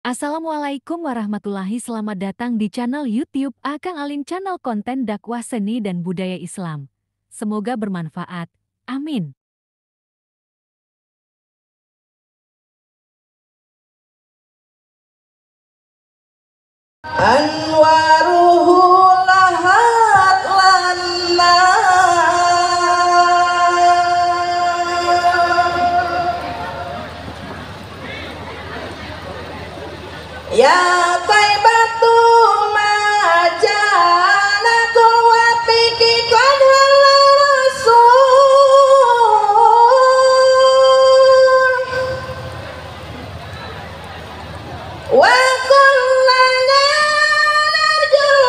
Assalamualaikum warahmatullahi Selamat datang di channel YouTube Akang Alin channel konten dakwah seni dan budaya Islam. Semoga bermanfaat. Amin. Anwaruhu lahat lana ya taibatu majana kuwa piki kadal rasul wa kullana narjul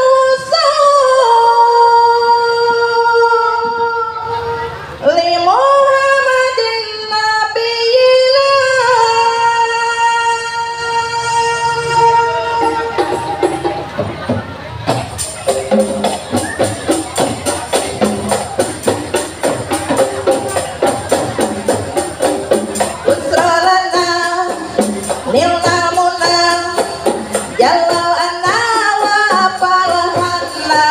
li Muhammadin nabiyina usralana nilna munna jalal anna wa falhanna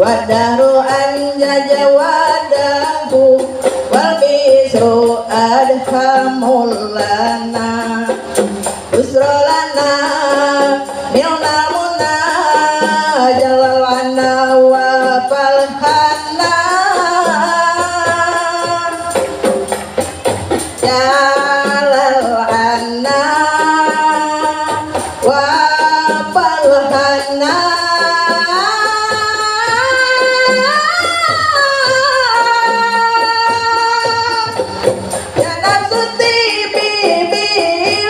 wadaru anjaja wadahu wal bisru adhamulana usrolana nilna munna jalal anna wa falhanna jalal anna wa falhanna ya nafsuti bibi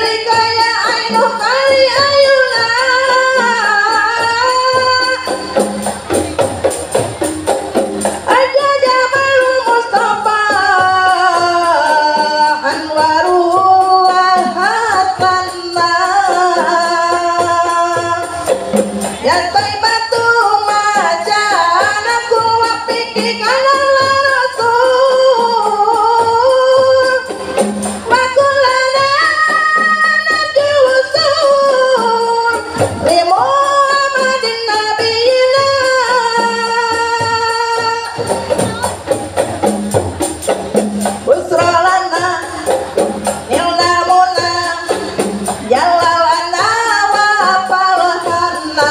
likaya ainu kali ayuna aja jamal Mustafa anwarullah hatanna ya taibatu majana kuwa piki kana rasul wa kullana narjul usul li Muhammadin nabiyina usralana nilna munna jalalana wa falhanna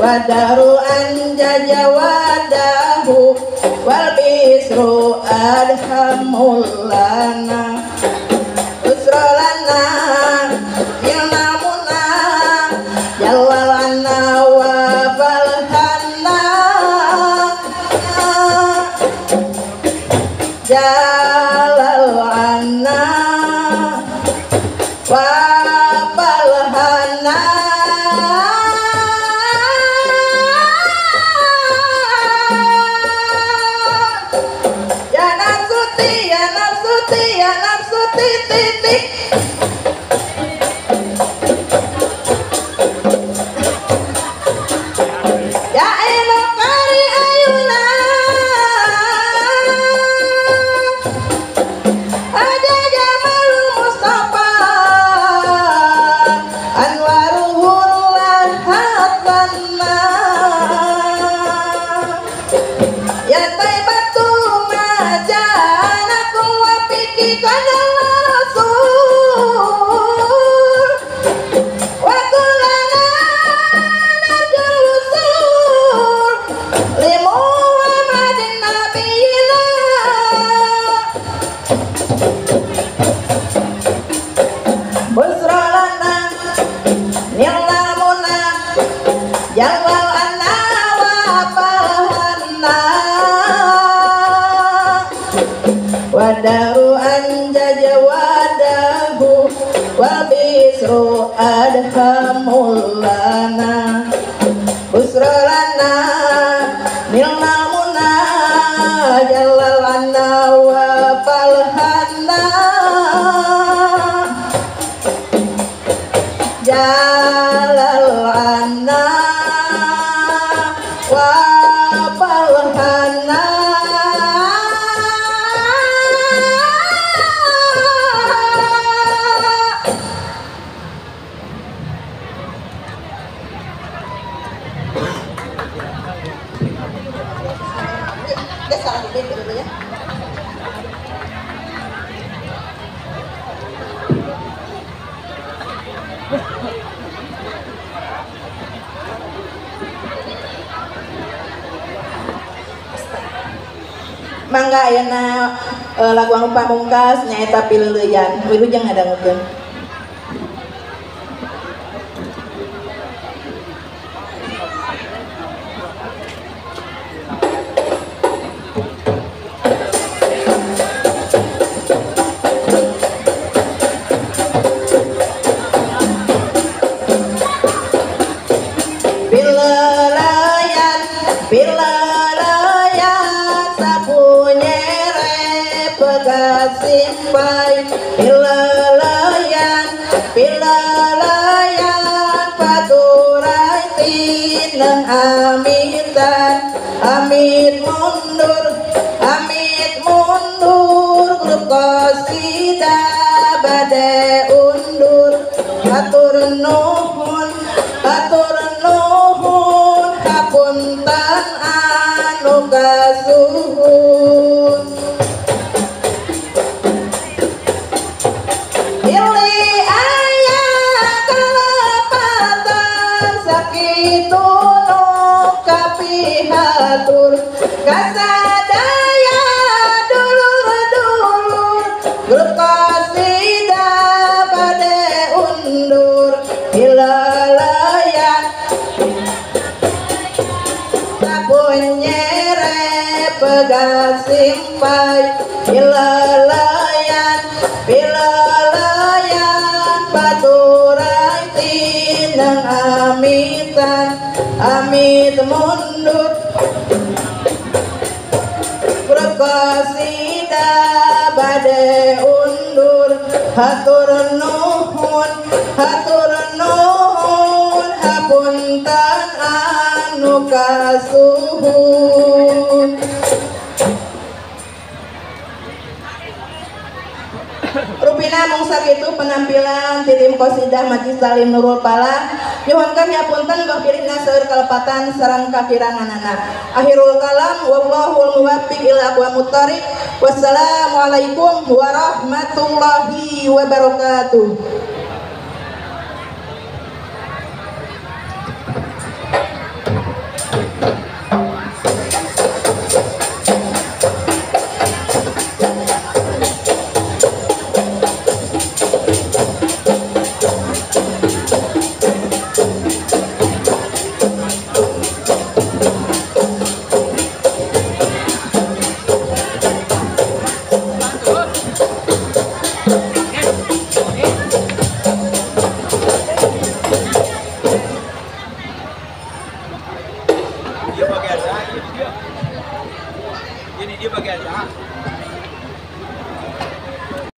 wadaru anjaja wadahu wal bisru adhamulana usralana nilna munna jalalana wa falhanna jalal anna wa falhanna ya nafsuti ya nafsuti ya nafsuti titik ya ilo kari ayuna aja jamal Mustafa anwaruhullah hatanna ya taibatu majana kuwa piki kadal rasul wa kullana narjul usul li Muhammadin nabiyina busrolana nilna munna jalal anna wa falhanna wadaru anjaja wadahu wa bisru adhamulana busrolana nilna munna jalal anna wa falhanna jalal anna wa falhanna Mangga ayeuna lagu anu pamungkas nyaeta Pileuleyan. Wilujeng ngadangukeun. Simpai pilalayan paturai tinang amitan amit mundur grup qasida bade undur atur nuhun hapunten anu kasuhun. Hatur kasadaya dulur grup qasida bade undur pilalayan sapun nyere pegat simpai pilalayan paturai tinang amitan amit mundur grup qasida bade undur hatur nuhun hapunten anu kasuhun. Rupina mung sakitu penampilan ti tim qasidah Majlis Talim Nurul Falah. Nyuhunkeun nyapunten bapirihna seueur kalepatan sareng kakiranganana. Akhirul kalam wallahul muwaffiq ila aqwamut thoriq. Wassalamualaikum warahmatullahi wabarakatuh.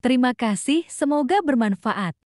Terima kasih, semoga bermanfaat.